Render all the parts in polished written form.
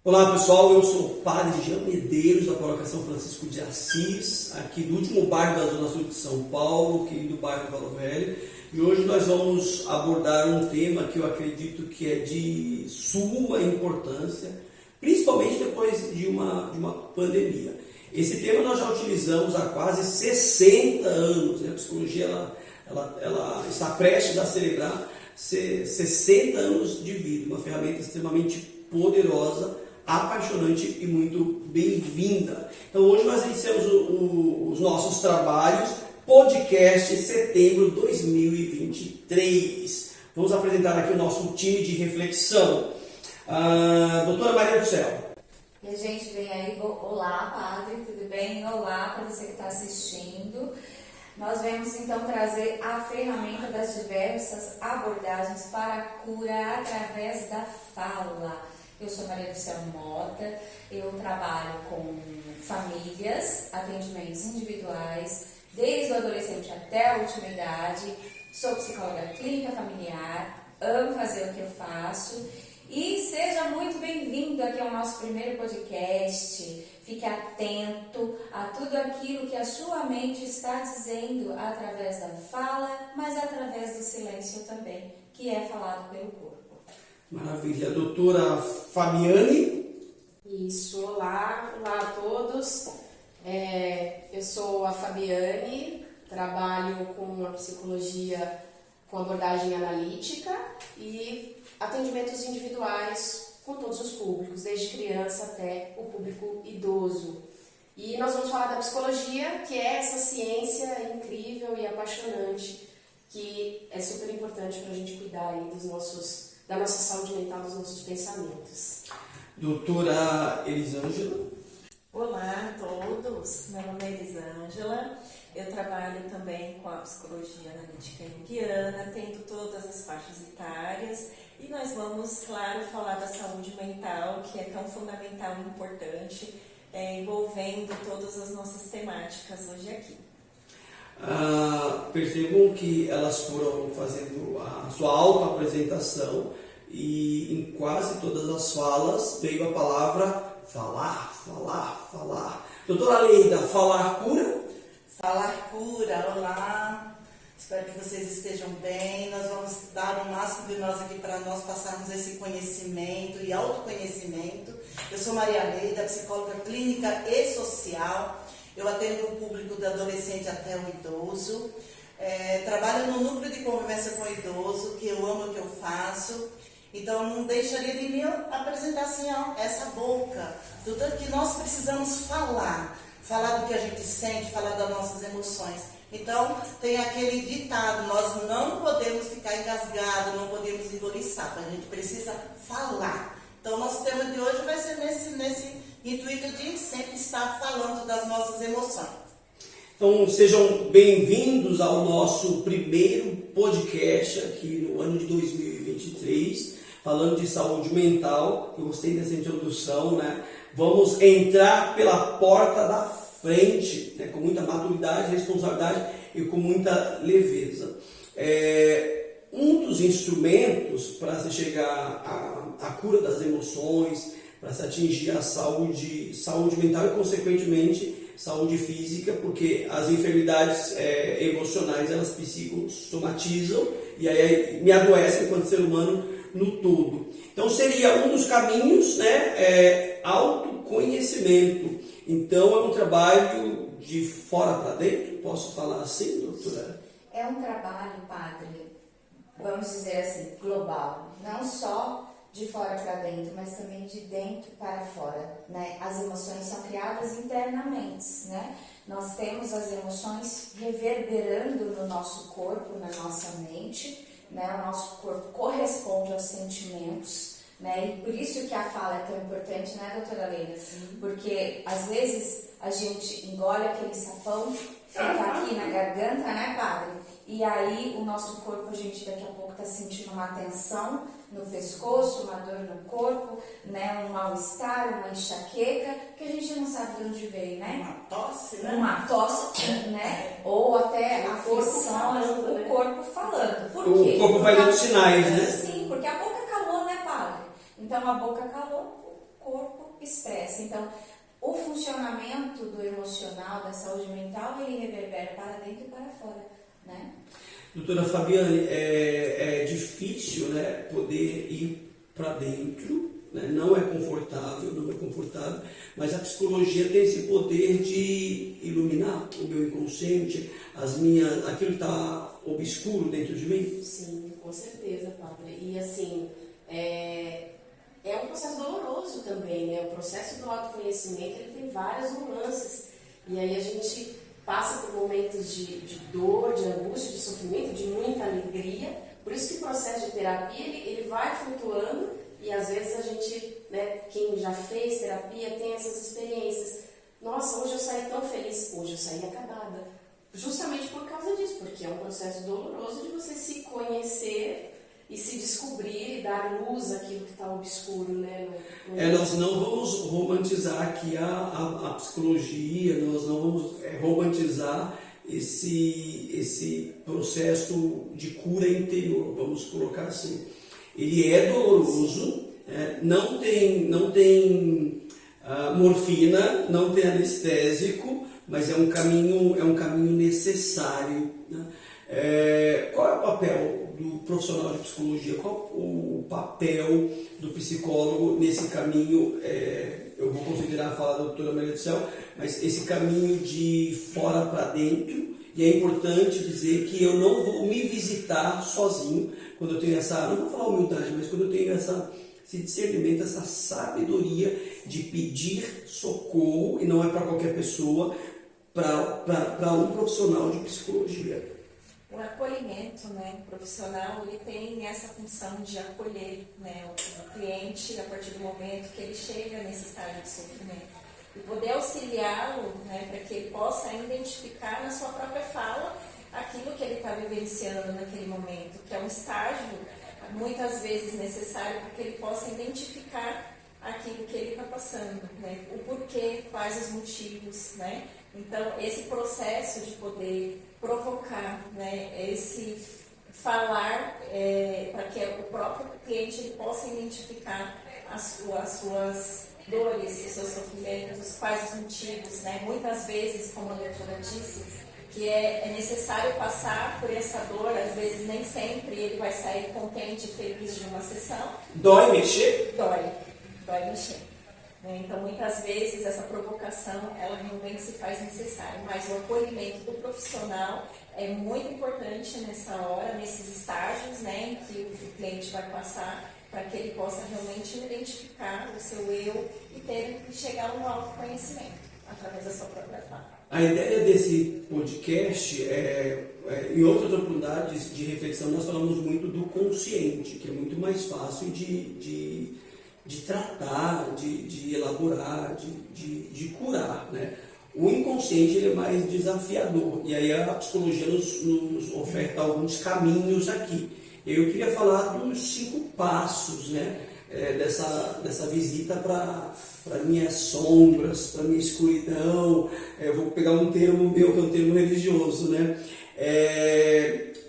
Olá pessoal, eu sou o Padre Jean Medeiros da Paróquia São Francisco de Assis, aqui do último bairro da Zona Sul de São Paulo, querido bairro Valor Velho, e hoje nós vamos abordar um tema que eu acredito que é de suma importância, principalmente depois de uma pandemia. Esse tema nós já utilizamos há quase 60 anos, né? A psicologia ela está prestes a celebrar 60 anos de vida, uma ferramenta extremamente poderosa, apaixonante e muito bem-vinda. Então hoje nós iniciamos os nossos trabalhos, podcast setembro 2023. Vamos apresentar aqui o nosso time de reflexão. Doutora Maria do Céu. E a gente vem aí, olá Padre, tudo bem? Olá para você que está assistindo. Nós vamos então trazer a ferramenta das diversas abordagens para a cura através da fala. Eu sou Maria do Céu Mota, eu trabalho com famílias, atendimentos individuais, desde o adolescente até a última idade, sou psicóloga clínica familiar, amo fazer o que eu faço e seja muito bem-vindo aqui ao nosso primeiro podcast. Fique atento a tudo aquilo que a sua mente está dizendo através da fala, mas através do silêncio também, que é falado pelo corpo. Maravilha. Doutora Fabiane. Isso, olá a todos. Eu sou a Fabiane, trabalho com a psicologia com abordagem analítica e atendimentos individuais com todos os públicos, desde criança até o público idoso. E nós vamos falar da psicologia, que é essa ciência incrível e apaixonante, que é super importante para a gente cuidar aí da nossa saúde mental, dos nossos pensamentos. Doutora Elisângela. Olá a todos, meu nome é Elisângela, eu trabalho também com a psicologia analítica junguiana, tendo todas as faixas etárias e nós vamos, claro, falar da saúde mental, que é tão fundamental e importante, envolvendo todas as nossas temáticas hoje aqui. Percebam que elas foram fazendo a sua auto-apresentação e em quase todas as falas veio a palavra falar. Doutora Leida, falar cura? Falar cura, olá, espero que vocês estejam bem. Nós vamos dar o máximo de nós aqui para nós passarmos esse conhecimento e autoconhecimento. Eu sou Maria Leida, psicóloga clínica e social. Eu atendo o público do adolescente até o idoso. Trabalho no núcleo de convivência com o idoso, que eu amo o que eu faço. Então, não deixaria de me apresentar assim, essa boca, do tanto que nós precisamos falar do que a gente sente, falar das nossas emoções. Então, tem aquele ditado, nós não podemos ficar engasgados, não podemos engolir sapo, a gente precisa falar. Então, nosso tema de hoje vai ser nesse intuito de sempre estar falando das nossas emoções. Então, sejam bem-vindos ao nosso primeiro podcast aqui no ano de 2023, falando de saúde mental. Eu gostei dessa introdução, né? Vamos entrar pela porta da frente, né? Com muita maturidade, responsabilidade e com muita leveza. Um dos instrumentos para se chegar à cura das emoções, para se atingir a saúde mental e, consequentemente, saúde física, porque as enfermidades emocionais, elas psicossomatizam e aí me adoecem enquanto ser humano no todo. Então, seria um dos caminhos, né, autoconhecimento. Então, é um trabalho de fora para dentro, posso falar assim, doutora? É um trabalho, Padre, vamos dizer assim, global, não só de fora para dentro, mas também de dentro para fora, né? As emoções são criadas internamente, né? Nós temos as emoções reverberando no nosso corpo, na nossa mente, né? O nosso corpo corresponde aos sentimentos, né? E por isso que a fala é tão importante, né, doutora Leila? Porque às vezes a gente engole aquele sapão, fica aqui na garganta, né, Padre? E aí o nosso corpo, a gente daqui a pouco está sentindo uma tensão no pescoço, uma dor no corpo, né, um mal-estar, uma enxaqueca, que a gente não sabe de onde veio, né? Uma tosse, né? Uma tosse, né? Ou até a aflição, o corpo falando. Por quê? O corpo vai dando sinais, né? Sim, porque a boca calou, né, Padre? Então a boca calou, o corpo acontece? Então, o funcionamento do emocional, da saúde mental, ele reverbera para dentro e para fora, né? Doutora Fabiane, é difícil, né, poder ir para dentro, né? Não é confortável, mas a psicologia tem esse poder de iluminar o meu inconsciente, aquilo que está obscuro dentro de mim. Sim, com certeza, padre. E assim, é um processo doloroso também, né? O processo do autoconhecimento, ele tem várias nuances. E aí a gente passa por momentos de dor, de angústia, de sofrimento, de muita alegria. Por isso que o processo de terapia, ele vai flutuando e às vezes a gente, né, quem já fez terapia tem essas experiências. Nossa, hoje eu saí tão feliz, hoje eu saí acabada. Justamente por causa disso, porque é um processo doloroso de você se conhecer e se descobrir e dar luz àquilo que está obscuro, né? Nós não vamos romantizar aqui a psicologia, nós não vamos romantizar esse processo de cura interior, vamos colocar assim. Ele é doloroso, não tem morfina, não tem anestésico, mas é um caminho necessário, né? Qual é o papel do profissional de psicologia? Qual o papel do psicólogo nesse caminho? Eu vou considerar a fala da doutora Maria do Céu, mas esse caminho de fora para dentro. E é importante dizer que eu não vou me visitar sozinho quando eu tenho não vou falar humildade, mas quando eu tenho esse discernimento, essa sabedoria de pedir socorro, e não é para qualquer pessoa, para um profissional de psicologia. O acolhimento, né, profissional, ele tem essa função de acolher, né, o cliente a partir do momento que ele chega nesse estágio de sofrimento. E poder auxiliá-lo, né, para que ele possa identificar na sua própria fala aquilo que ele está vivenciando naquele momento, que é um estágio muitas vezes necessário para que ele possa identificar aquilo que ele está passando, né, o porquê, quais os motivos, né. Então, esse processo de poder provocar, né, esse falar para que o próprio cliente ele possa identificar as suas dores, os seus sofrimentos, quais os motivos, né? Muitas vezes, como a doutora disse, que é necessário passar por essa dor, às vezes nem sempre ele vai sair contente e feliz de uma sessão. Dói mexer? Dói mexer. Então, muitas vezes, essa provocação, ela realmente se faz necessária, mas o acolhimento do profissional é muito importante nessa hora, nesses estágios, né, em que o cliente vai passar, para que ele possa realmente identificar o seu eu e chegar a um autoconhecimento através da sua própria fala. A ideia desse podcast em outras oportunidades de reflexão, nós falamos muito do consciente, que é muito mais fácil de tratar, de elaborar, de curar, né? O inconsciente ele é mais desafiador, e aí a psicologia nos oferta alguns caminhos aqui. Eu queria falar dos 5 passos, né, dessa visita para minhas sombras, para minha escuridão. Eu vou pegar um termo meu, que é um termo religioso, né?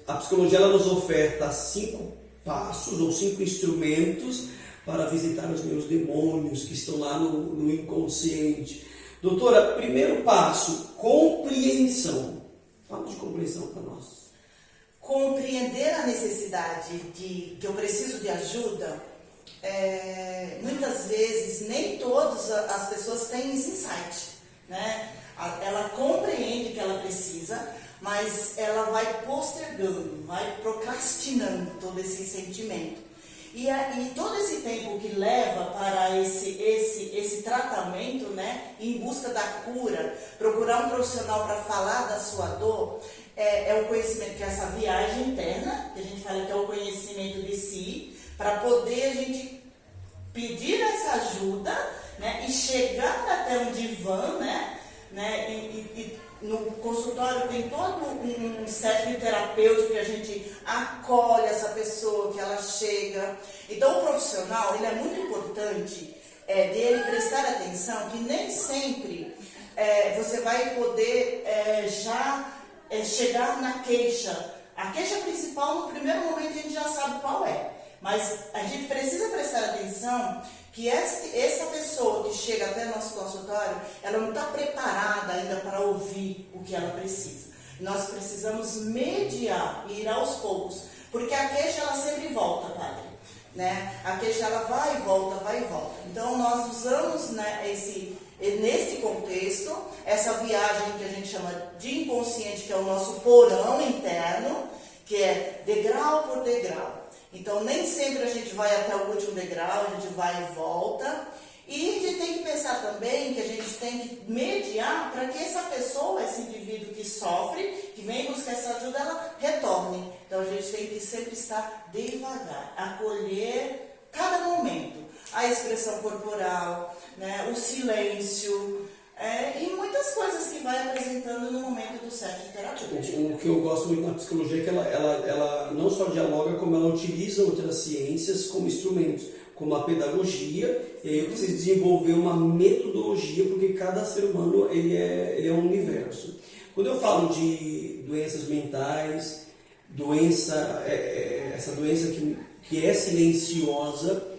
A psicologia ela nos oferta 5 passos ou 5 instrumentos para visitar os meus demônios que estão lá no inconsciente. Doutora, primeiro passo, compreensão. Fala de compreensão para nós. Compreender a necessidade que eu preciso de ajuda, muitas vezes, nem todas as pessoas têm esse insight, né? Ela compreende que ela precisa, mas ela vai postergando, vai procrastinando todo esse sentimento. E todo esse tempo que leva para esse tratamento, né, em busca da cura, procurar um profissional para falar da sua dor, é o conhecimento, que é essa viagem interna, que a gente fala que é o conhecimento de si, para poder a gente pedir essa ajuda, né, e chegar até um divã, né, e no consultório tem todo um setting terapêutico que a gente acolhe essa pessoa, que ela chega. Então o profissional, ele é muito importante dele prestar atenção, que nem sempre você vai poder chegar na queixa. A queixa principal, no primeiro momento, a gente já sabe qual é. Mas a gente precisa prestar atenção que essa pessoa que chega até nosso consultório, ela não está preparada ainda para ouvir o que ela precisa. Nós precisamos mediar, ir aos poucos, porque a queixa ela sempre volta, padre, né? A queixa ela vai e volta, vai e volta. Então nós usamos, né, nesse contexto, essa viagem que a gente chama de inconsciente, que é o nosso porão interno, que é degrau por degrau. Então nem sempre a gente vai até o último degrau, a gente vai e volta. E a gente tem que pensar também que a gente tem que mediar para que essa pessoa, esse indivíduo que sofre, que vem buscar essa ajuda, ela retorne. Então a gente tem que sempre estar devagar, acolher cada momento, a expressão corporal, né, o silêncio, e muitas coisas que vai apresentando no momento do set terapêutico. O que eu gosto muito na psicologia é que ela não só dialoga, como ela utiliza outras ciências como instrumentos, como a pedagogia, e aí eu preciso desenvolver uma metodologia, porque cada ser humano ele é um universo. Quando eu falo de doenças mentais, essa doença que é silenciosa,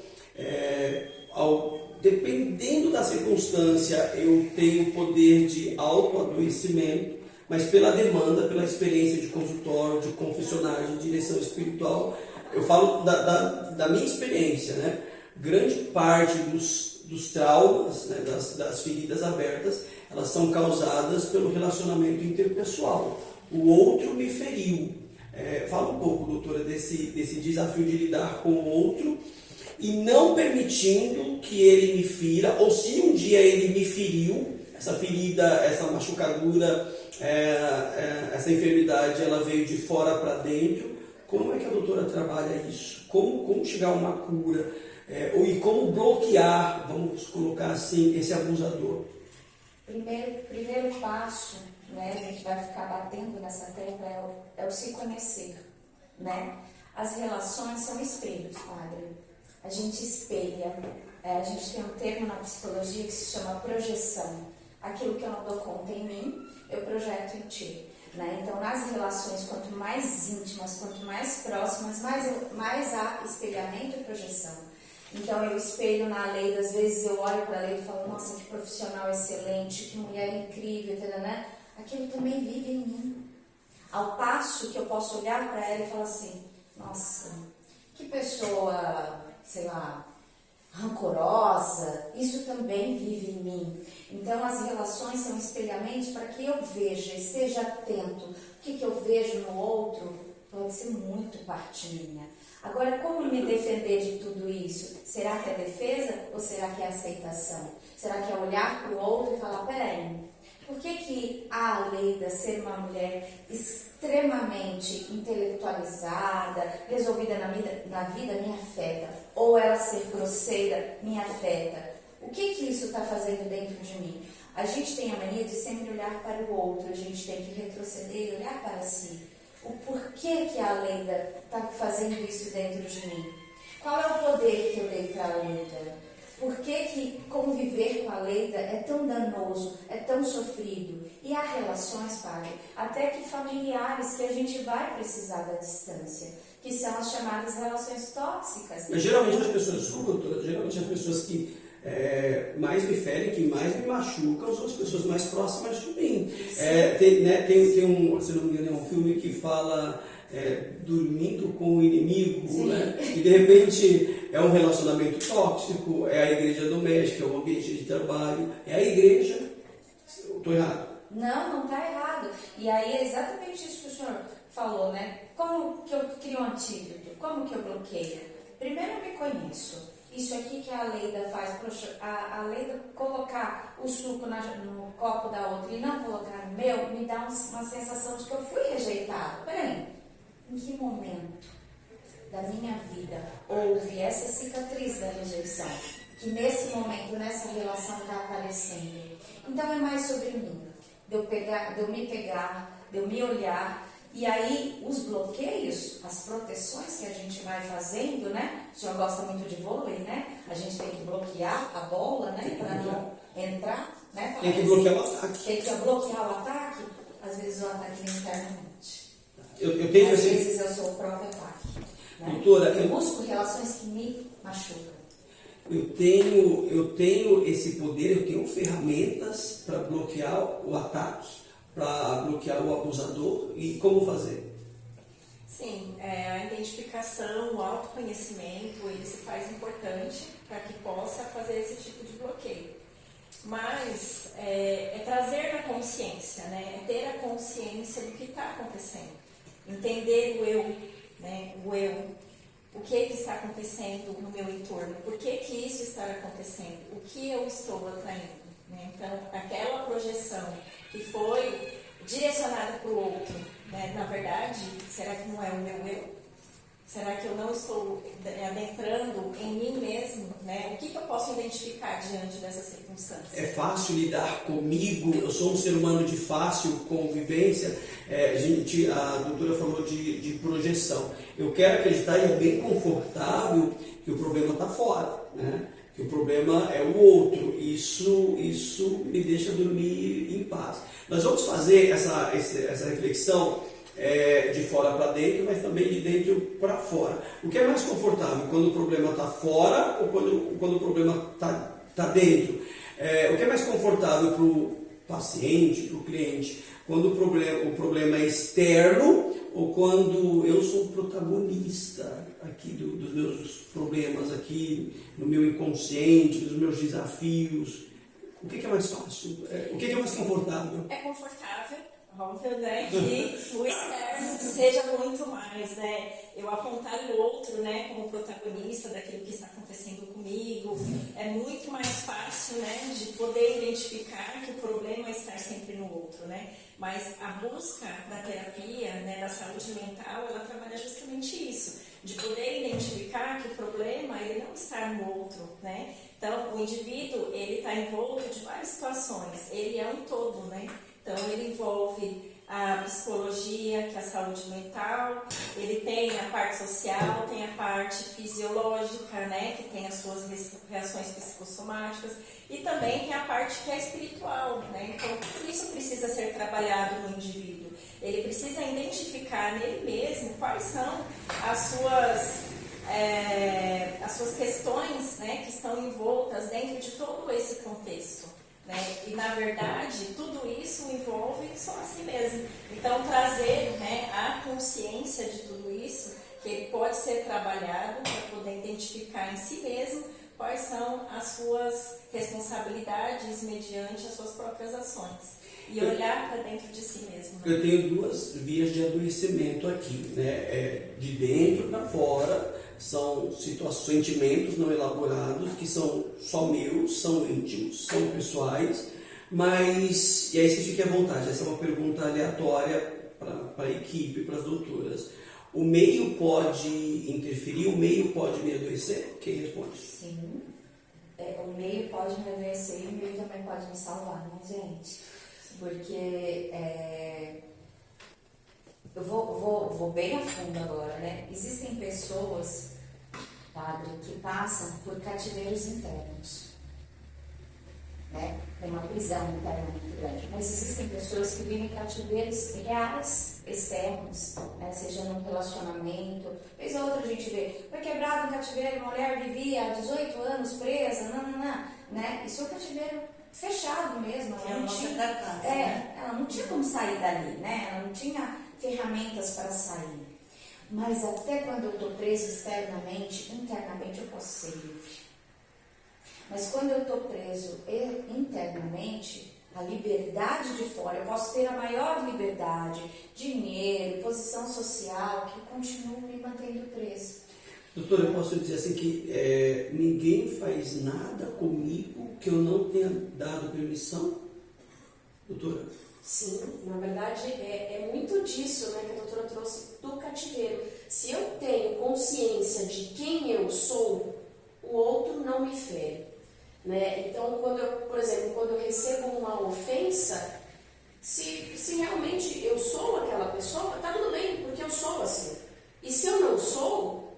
dependendo da circunstância, eu tenho poder de autoadoecimento, mas pela demanda, pela experiência de consultório, de confessionário, de direção espiritual, eu falo da minha experiência, né? Grande parte dos traumas, né, das feridas abertas, elas são causadas pelo relacionamento interpessoal. O outro me feriu. Fala um pouco, doutora, desse desafio de lidar com o outro e não permitindo que ele me fira, ou se um dia ele me feriu, essa ferida, essa machucadura, essa enfermidade, ela veio de fora para dentro. Como é que a doutora trabalha isso? Como chegar a uma cura? E como bloquear, vamos colocar assim, esse abusador? Primeiro passo, né, a gente vai ficar batendo nessa tecla, é o se conhecer, né? As relações são espelhos, padre. A gente espelha, a gente tem um termo na psicologia que se chama projeção. Aquilo que eu não dou conta em mim, eu projeto em ti. Né? Então, nas relações, quanto mais íntimas, quanto mais próximas, mais há espelhamento e projeção. Então, eu espelho na Leida, às vezes eu olho para a Leida e falo, nossa, que profissional excelente, que mulher incrível, né? Aquilo também vive em mim. Ao passo que eu posso olhar para ela e falar assim, nossa, que pessoa, sei lá, rancorosa, isso também vive em mim. Então, as relações são espelhamentos para que eu veja, esteja atento. O que eu vejo no outro pode ser muito parte minha. Agora, como me defender de tudo isso? Será que é defesa ou será que é aceitação? Será que é olhar para o outro e falar, peraí, por que a Leida ser uma mulher extremamente intelectualizada, resolvida na vida me afeta? Ou ela ser grosseira me afeta? O que isso está fazendo dentro de mim? A gente tem a mania de sempre olhar para o outro, a gente tem que retroceder e olhar para si. O porquê que a Leida está fazendo isso dentro de mim? Qual é o poder que eu dei para a Leida? Por que conviver com a Leida é tão danoso, é tão sofrido? E há relações, padre, até que familiares, que a gente vai precisar da distância, que são as chamadas relações tóxicas. Mas geralmente as pessoas, geralmente as pessoas que mais me ferem, que mais me machucam, são as pessoas mais próximas de mim. Tem um, se não me engano, um filme que fala dormindo com o inimigo, né? E de repente é um relacionamento tóxico, é a igreja doméstica, é o ambiente de trabalho, é a igreja. Estou errado? Não está errado. E aí é exatamente isso que o senhor falou, né? Como que eu crio um antídoto? Como que eu bloqueio? Primeiro eu me conheço. Isso aqui que a Leida faz, a Leida colocar o suco no copo da outra e não colocar no meu, me dá uma sensação de que eu fui rejeitado. Peraí, em que momento da minha vida houve essa cicatriz da rejeição? Que nesse momento, nessa relação está aparecendo. Então é mais sobre mim, de eu me pegar, de eu me olhar. E aí, os bloqueios, as proteções que a gente vai fazendo, né? O senhor gosta muito de vôlei, né? A gente tem que bloquear a bola, né? Para não entrar, né? Tem que bloquear o ataque. Tem que bloquear o ataque. Às vezes o ataque vem internamente. Às vezes eu sou o próprio ataque. Né? Doutora, eu busco relações que me machucam. eu tenho esse poder, eu tenho ferramentas para bloquear o ataque, para bloquear o abusador, e como fazer? Sim, a identificação, o autoconhecimento, ele se faz importante para que possa fazer esse tipo de bloqueio. Mas é trazer na consciência, né? É ter a consciência do que está acontecendo. Entender o eu, né? O eu. O que está acontecendo no meu entorno? Por que isso está acontecendo? O que eu estou atraindo? Né? Então, aquela projeção que foi direcionada para o outro, né? Na verdade, será que não é o meu eu? Será que eu não estou adentrando em mim mesmo? Né? O que eu posso identificar diante dessas circunstâncias? É fácil lidar comigo? Eu sou um ser humano de fácil convivência? A doutora falou de projeção. Eu quero acreditar e é bem confortável que o problema está fora, né? Que o problema é o outro. Isso me deixa dormir em paz. Nós vamos fazer essa reflexão de fora para dentro, mas também de dentro para fora. O que é mais confortável, quando o problema está fora ou quando o problema está dentro? O que é mais confortável para o paciente, para o cliente? Quando o problema é externo ou quando eu sou o protagonista aqui dos meus problemas, aqui no meu inconsciente, dos meus desafios? O que é mais fácil? O que é mais confortável? É confortável. Óbvio, né, que o externo seja muito mais, né, eu apontar o outro, né, como protagonista daquilo que está acontecendo comigo, é muito mais fácil, né, de poder identificar que o problema está sempre no outro, né, mas a busca da terapia, né, da saúde mental, ela trabalha justamente isso, de poder identificar que o problema, ele não está no outro, né, então o indivíduo, ele está envolto de várias situações, ele é um todo, né. Então, ele envolve a psicologia, que é a saúde mental, ele tem a parte social, tem a parte fisiológica, né, que tem as suas reações psicossomáticas, e também tem a parte que é espiritual, né, então tudo isso precisa ser trabalhado no indivíduo. Ele precisa identificar nele mesmo quais são as suas questões, né, que estão envoltas dentro de todo esse contexto. Né? E na verdade tudo isso envolve só a si mesmo. Então trazer, né, a consciência de tudo isso, que ele pode ser trabalhado para poder identificar em si mesmo quais são as suas responsabilidades mediante as suas próprias ações. E olhar para dentro de si mesmo. Né? Eu tenho duas vias de adoecimento aqui, né? De dentro para fora, são sentimentos não elaborados, que são só meus, são íntimos, são pessoais, mas, e aí vocês fiquem à vontade, essa é uma pergunta aleatória para a equipe, para as doutoras. O meio pode interferir, o meio pode me adoecer? Quem responde? Sim, o meio pode me adoecer e o meio também pode me salvar, né, gente? Porque eu vou bem a fundo agora, né? Existem pessoas, padre, que passam por cativeiros internos, né? Tem uma prisão interna muito grande. Mas existem pessoas que vivem em cativeiros reais, externos, né? Seja num relacionamento. Vez ou outra a gente vê, foi quebrado um cativeiro, uma mulher vivia há 18 anos presa, né? Isso é um cativeiro fechado mesmo. Ela não tinha casa, né? Ela não tinha como sair dali, né? Ela não tinha ferramentas para sair. Mas até quando eu estou preso externamente, internamente eu posso ser livre. Mas quando eu estou preso internamente, a liberdade de fora, eu posso ter a maior liberdade, dinheiro, posição social, que eu continuo me mantendo preso. Doutora, eu posso dizer assim que ninguém faz nada comigo que eu não tenha dado permissão? Doutora? Sim, na verdade é muito disso, né, que a doutora trouxe do cativeiro. Se eu tenho consciência de quem eu sou, o outro não me fere. Né? Então, por exemplo, quando eu recebo uma ofensa, se realmente eu sou aquela pessoa, tá tudo bem, porque eu sou assim. E se eu não sou,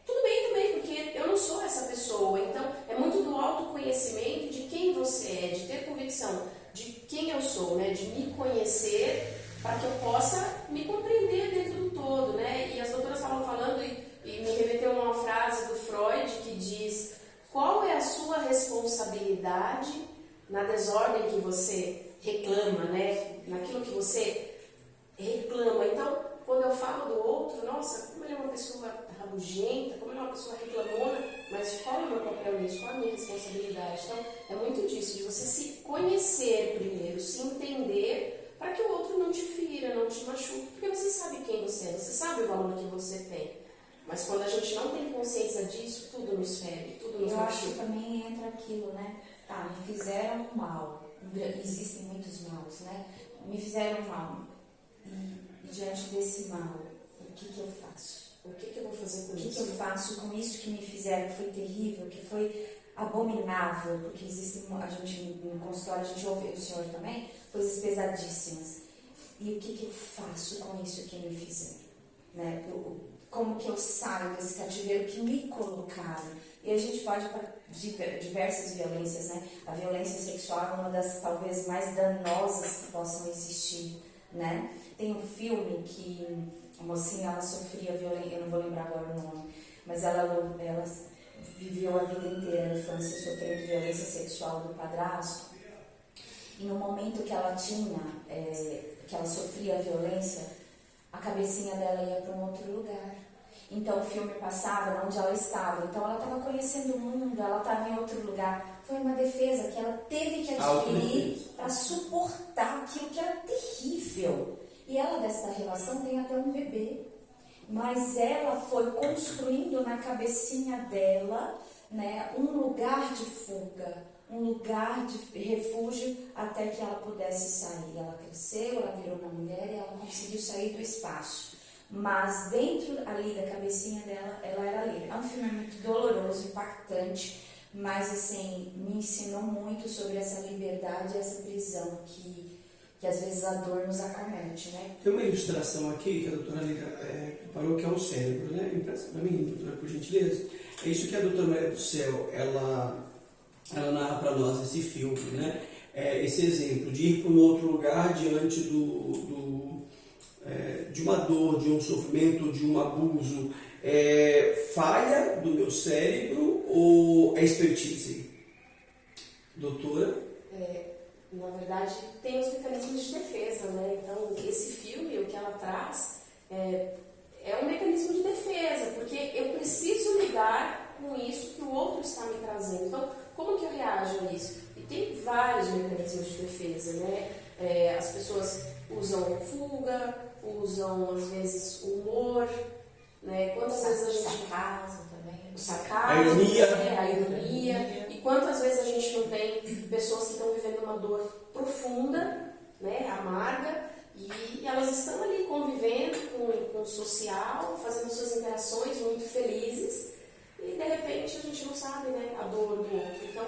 tudo bem também, porque eu não sou essa pessoa. Então, é muito do autoconhecimento de quem você é, de ter convicção de quem eu sou, né? De me conhecer para que eu possa me compreender dentro do todo, né? E as doutoras estavam falando e me remeteu a uma frase do Freud que diz responsabilidade na desordem que você reclama, né? Naquilo que você reclama. Então, quando eu falo do outro, nossa, como ele é uma pessoa rabugenta, como ele é uma pessoa reclamona, mas qual é o meu papel nisso? Qual é a minha responsabilidade? Então, é muito disso, de você se conhecer primeiro, se entender, para que o outro não te fira, não te machuque, porque você sabe quem você é, você sabe o valor que você tem. Mas quando a gente não tem consciência disso, tudo nos fere, tudo nos Eu acho que machuca. também entra aquilo, né? Tá, me fizeram mal. Existem muitos maus, né? Me fizeram mal. E diante desse mal, o que eu faço? O que eu vou fazer com O isso? que eu faço com isso que me fizeram, que foi terrível, que foi abominável? Porque existem, a gente no consultório, a gente ouve o senhor também, coisas pesadíssimas. E o que eu faço com isso que me fizeram? Né? Como que eu saio desse cativeiro que me colocaram? E a gente pode para diversas violências, né? A violência sexual é uma das talvez mais danosas que possam existir, né? Tem um filme que a mocinha, ela sofria violência, eu não vou lembrar agora o nome, mas ela viveu a vida inteira, a infância, sofrendo violência sexual do padrasto. E no momento que ela que ela sofria a violência, a cabecinha dela ia para um outro lugar. Então o filme passava onde ela estava. Então ela estava conhecendo o mundo, ela estava em outro lugar. Foi uma defesa que ela teve que adquirir para suportar aquilo que era terrível. E ela, dessa relação, tem até um bebê. Mas ela foi construindo na cabecinha dela, né, um lugar de fuga, um lugar de refúgio até que ela pudesse sair. Ela cresceu, ela virou uma mulher e ela conseguiu sair do espaço. Mas dentro ali da cabecinha dela, ela era livre. É um filme muito doloroso, impactante, mas assim, me ensinou muito sobre essa liberdade e essa prisão que às vezes a dor nos acomete, né? Tem uma ilustração aqui que a doutora Lida preparou, que é o cérebro, né? Empresta para mim, doutora, por gentileza. É isso que a doutora Maria do Céu, ela narra para nós esse filme, né? Esse exemplo de ir para um outro lugar diante de uma dor, de um sofrimento, de um abuso. Falha do meu cérebro ou é expertise? Doutora? Na verdade, tem os mecanismos de defesa, né? Então, esse filme, o que ela traz, é um mecanismo de defesa, porque eu preciso lidar com isso que o outro está me trazendo. Então, como que eu reajo a isso? E tem vários mecanismos de defesa, né? As pessoas usam fuga, usam, às vezes, humor, né? Quantas vezes a gente... Sarcasmo também. O sarcasmo, a ironia. A ironia. E quantas vezes a gente não tem pessoas que estão vivendo uma dor profunda, né, amarga, e elas estão ali convivendo com o social, fazendo suas interações muito felizes, e de repente a gente não sabe, né, a dor do outro. Então,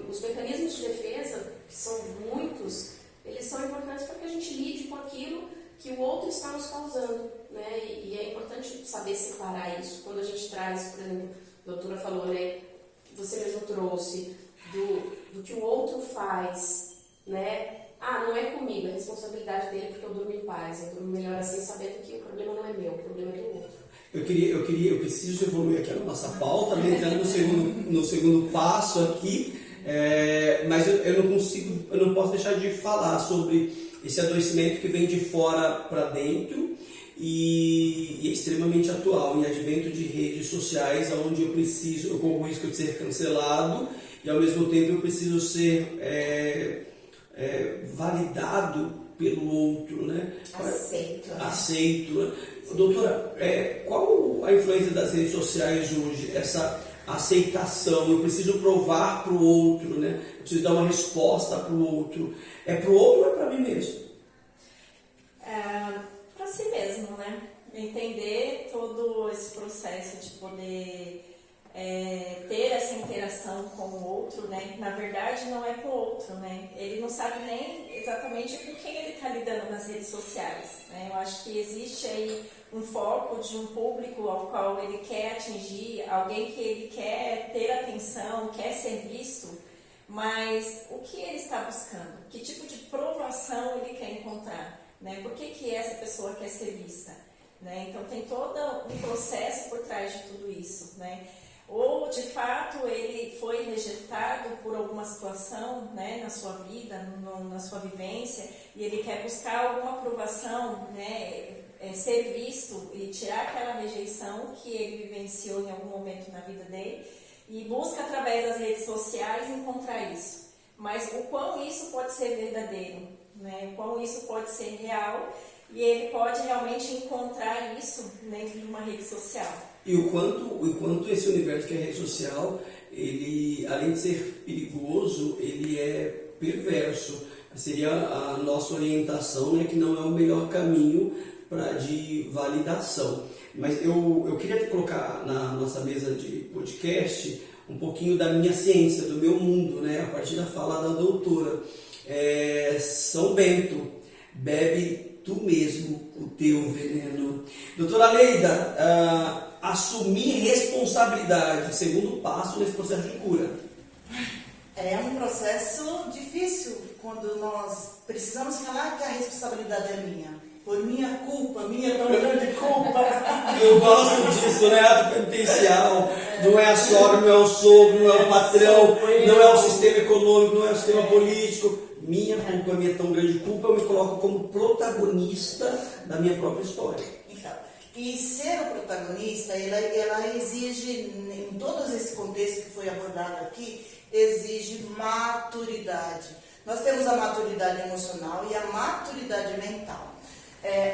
os mecanismos de defesa, que são muitos, eles são importantes para que a gente lide com aquilo que o outro está nos causando, né? E é importante saber separar isso. Quando a gente traz, por exemplo, a doutora falou, né, você mesmo trouxe, do que o outro faz, né? Não é comigo, é responsabilidade dele porque eu durmo em paz, eu durmo melhor assim, sabendo que o problema não é meu, o problema é do outro. Eu preciso evoluir aqui a nossa pauta, né, entrando no segundo passo aqui, mas eu não posso deixar de falar sobre esse adoecimento que vem de fora para dentro e é extremamente atual, em advento de redes sociais, onde eu corro o risco de ser cancelado e ao mesmo tempo eu preciso ser validado pelo outro, né? Aceito. Doutora, qual a influência das redes sociais hoje? Essa aceitação, eu preciso provar para o outro, né? Eu preciso dar uma resposta para o outro. É para o outro ou é para mim mesmo? Para si mesmo, né? Entender todo esse processo de poder ter essa interação com o outro, né? Na verdade, não é com o outro, né? Ele não sabe nem exatamente com quem ele está lidando nas redes sociais, né? Eu acho que existe aí um foco de um público ao qual ele quer atingir, alguém que ele quer ter atenção, quer ser visto, mas o que ele está buscando? Que tipo de provação ele quer encontrar, né? Por que essa pessoa quer ser vista, né? Então tem todo um processo por trás de tudo isso, né? Ou ou de fato ele foi rejeitado por alguma situação, né, na sua vida, na sua vivência, e ele quer buscar alguma aprovação, né, ser visto e tirar aquela rejeição que ele vivenciou em algum momento na vida dele, e busca através das redes sociais encontrar isso. Mas o quão isso pode ser verdadeiro, né, o quão isso pode ser real, e ele pode realmente encontrar isso dentro de uma rede social. E o quanto esse universo que é rede social, ele, além de ser perigoso, ele é perverso. Seria a nossa orientação, né, que não é o melhor caminho de validação. Mas eu queria colocar na nossa mesa de podcast um pouquinho da minha ciência, do meu mundo, né, a partir da fala da doutora. São Bento, bebe tu mesmo o teu veneno. Doutora Leida, assumir responsabilidade, segundo passo nesse processo de cura. É um processo difícil quando nós precisamos falar que a responsabilidade é minha. Por minha culpa, minha tão grande culpa. Eu gosto disso, né? Ato penitencial. Não é a sogra, não é o sogro, não é o patrão, não é o sistema econômico, não é o sistema político. Minha culpa, minha tão grande culpa, eu me coloco como protagonista da minha própria história. Então, e ser o protagonista, ela exige, em todo esse contexto que foi abordado aqui, exige maturidade. Nós temos a maturidade emocional e a maturidade mental.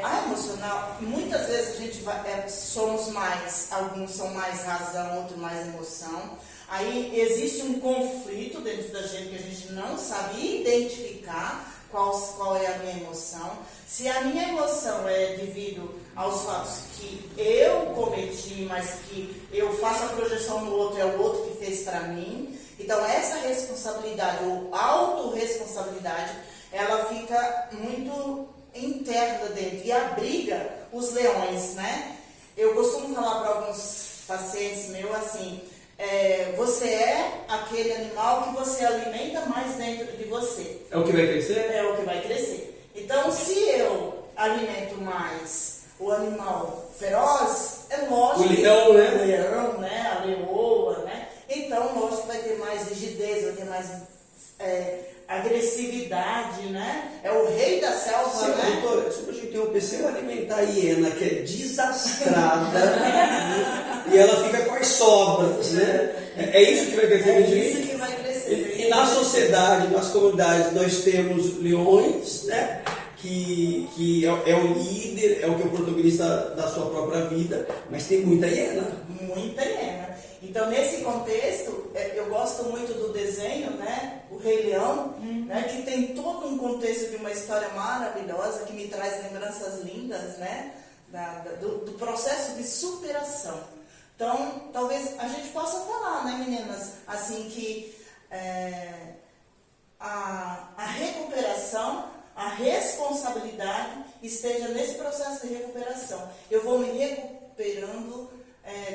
A emocional, muitas vezes a gente somos mais, alguns são mais razão, outros mais emoção. Aí existe um conflito dentro da gente que a gente não sabe identificar qual é a minha emoção. Se a minha emoção é devido aos fatos que eu cometi, mas que eu faço a projeção no outro, é o outro que fez para mim. Então essa responsabilidade ou autorresponsabilidade, ela fica muito interna dentro e abriga os leões, né? Eu costumo falar para alguns pacientes meus assim, você é aquele animal que você alimenta mais dentro de você. É o que vai crescer? É o que vai crescer. Então, se eu alimento mais o animal feroz, é lógico. O leão, né? O leão, né? A leoa, né? Então, lógico que vai ter mais rigidez, vai ter mais agressividade, né? É o rei da selva, né? Doutora, desculpa a gente interromper. Se eu alimentar a hiena, que é desastrada, e ela fica com as sobras, né? É isso que vai crescer? É isso que vai crescer. E na sociedade, nas comunidades, nós temos leões, né? Que é o líder, é o que é o protagonista da sua própria vida, mas tem muita hiena. Muita hiena. Então, nesse contexto, eu gosto muito do desenho, né? O Rei Leão, né? Que tem todo um contexto de uma história maravilhosa, que me traz lembranças lindas, né? Do processo de superação. Então, talvez a gente possa falar, né, meninas? Assim que a recuperação, a responsabilidade esteja nesse processo de recuperação. Eu vou me recuperando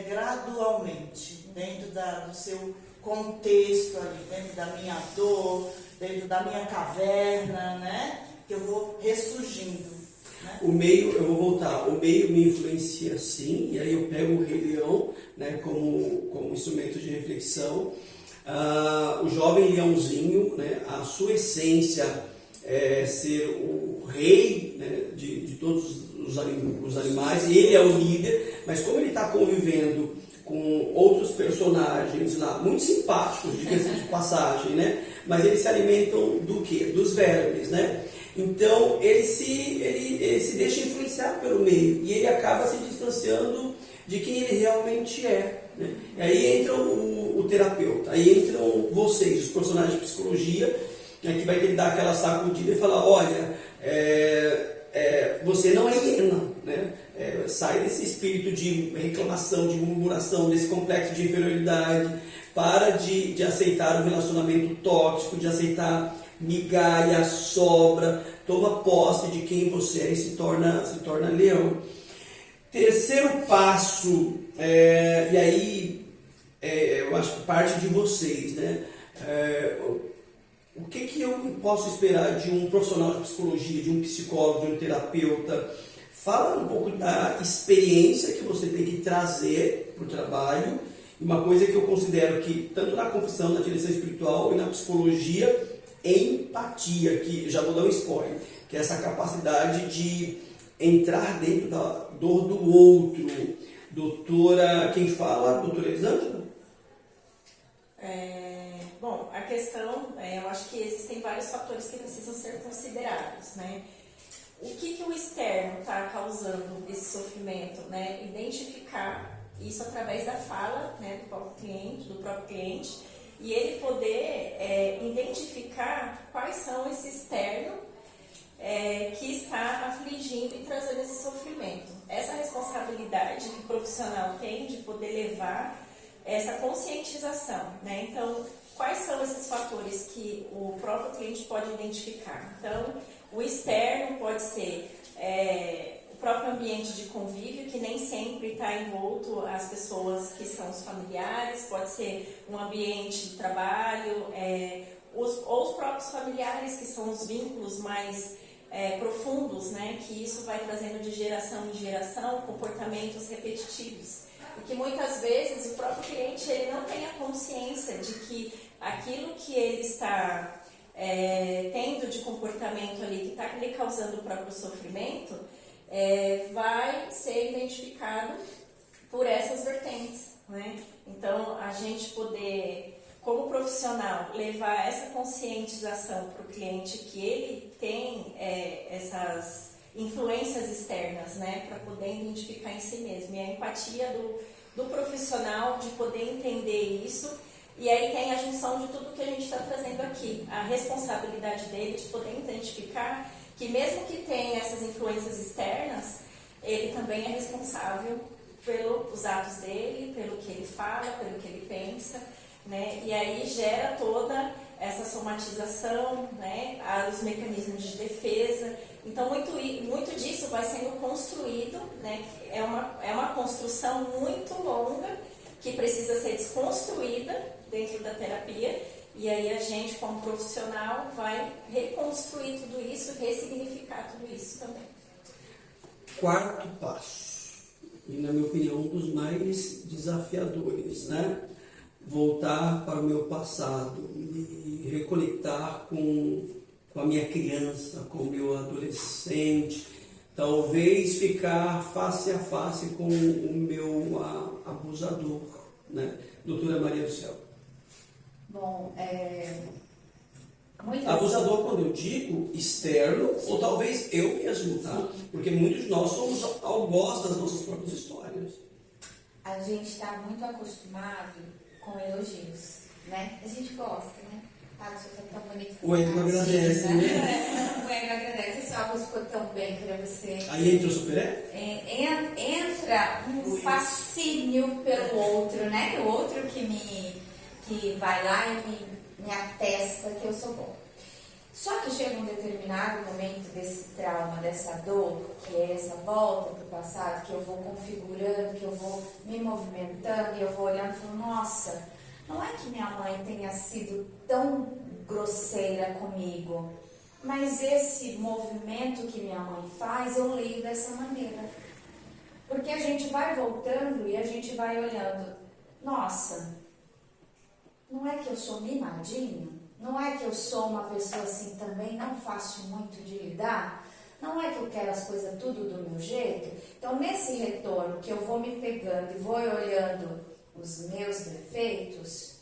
gradualmente, dentro do seu contexto ali, dentro da minha dor, dentro da minha caverna, né? Que eu vou ressurgindo. Né? O meio, eu vou voltar, o meio me influencia sim, e aí eu pego o Rei Leão, né, como instrumento de reflexão. O jovem leãozinho, né, a sua essência é ser o rei, né, de todos os animais, ele é o líder, mas como ele está convivendo com outros personagens lá, muito simpáticos, diga-se de passagem, né? Mas eles se alimentam do quê? Dos vermes, né? Então ele se deixa influenciar pelo meio e ele acaba se distanciando de quem ele realmente é, né? E aí entra o terapeuta, aí entram vocês, os profissionais de psicologia, né, que vai ter que dar aquela sacudida e falar, olha, você não é hiena, né? Sai desse espírito de reclamação, de murmuração, desse complexo de inferioridade, para de aceitar o relacionamento tóxico, de aceitar migalha, sobra, toma posse de quem você é e se torna leão. Terceiro passo, e aí eu acho que parte de vocês, né? O que eu posso esperar de um profissional de psicologia, de um psicólogo, de um terapeuta? Fala um pouco da experiência que você tem que trazer para o trabalho Uma coisa que eu considero que, tanto na confissão, na direção espiritual e na psicologia, empatia, que já vou dar um spoiler, que é essa capacidade de entrar dentro da dor do outro. Doutora, quem fala? Doutora Elisângela? Bom, a questão, eu acho que existem vários fatores que precisam ser considerados, né? O que o externo está causando esse sofrimento, né? Identificar isso através da fala, né, do próprio cliente, e ele poder identificar quais são esse externo que está afligindo e trazendo esse sofrimento. Essa responsabilidade que o profissional tem de poder levar essa conscientização, né? Então, quais são esses fatores que o próprio cliente pode identificar? Então, o externo pode ser o próprio ambiente de convívio, que nem sempre está envolto as pessoas que são os familiares, pode ser um ambiente de trabalho, ou os próprios familiares, que são os vínculos mais profundos, né? Que isso vai trazendo de geração em geração comportamentos repetitivos. E que muitas vezes o próprio cliente ele não tem a consciência de que aquilo que ele está tendo de comportamento ali, que está lhe causando o próprio sofrimento, vai ser identificado por essas vertentes, né? Então, a gente poder, como profissional, levar essa conscientização para o cliente que ele tem essas influências externas, né, para poder identificar em si mesmo. E a empatia do profissional de poder entender isso. E aí tem a junção de tudo que a gente está trazendo aqui. A responsabilidade dele de poder identificar que mesmo que tenha essas influências externas, ele também é responsável pelos atos dele, pelo que ele fala, pelo que ele pensa, né? E aí gera toda essa somatização, né? Os mecanismos de defesa. Então, muito disso vai sendo construído, né? É uma construção muito longa que precisa ser desconstruída dentro da terapia, e aí a gente, como profissional, vai reconstruir tudo isso, ressignificar tudo isso também. Quarto passo, e na minha opinião, um dos mais desafiadores, né? Voltar para o meu passado, me reconectar com a minha criança, com o meu adolescente, talvez ficar face a face com o meu abusador, né? Doutora Maria do Céu. Bom, Abusador, quando eu digo externo, ou talvez eu mesmo, tá? Porque muitos de nós somos algoz das nossas próprias histórias. A gente está muito acostumado com elogios, né? A gente gosta, né? Ah, você tá tão bonito. O ego agradece, né? O ego agradece. Sua voz ficou tão bem pra você. Aí entra o super-ego? Entra um fascínio pelo outro, né? O outro que vai lá e me atesta que eu sou bom. Só que chega um determinado momento desse trauma, dessa dor, que é essa volta para o passado, que eu vou configurando, que eu vou me movimentando e eu vou olhando e falo, nossa, não é que minha mãe tenha sido tão grosseira comigo, mas esse movimento que minha mãe faz, eu leio dessa maneira. Porque a gente vai voltando e a gente vai olhando, nossa, não é que eu sou mimadinho? Não é que eu sou uma pessoa assim também, não fácil muito de lidar? Não é que eu quero as coisas tudo do meu jeito? Então, nesse retorno que eu vou me pegando e vou olhando os meus defeitos,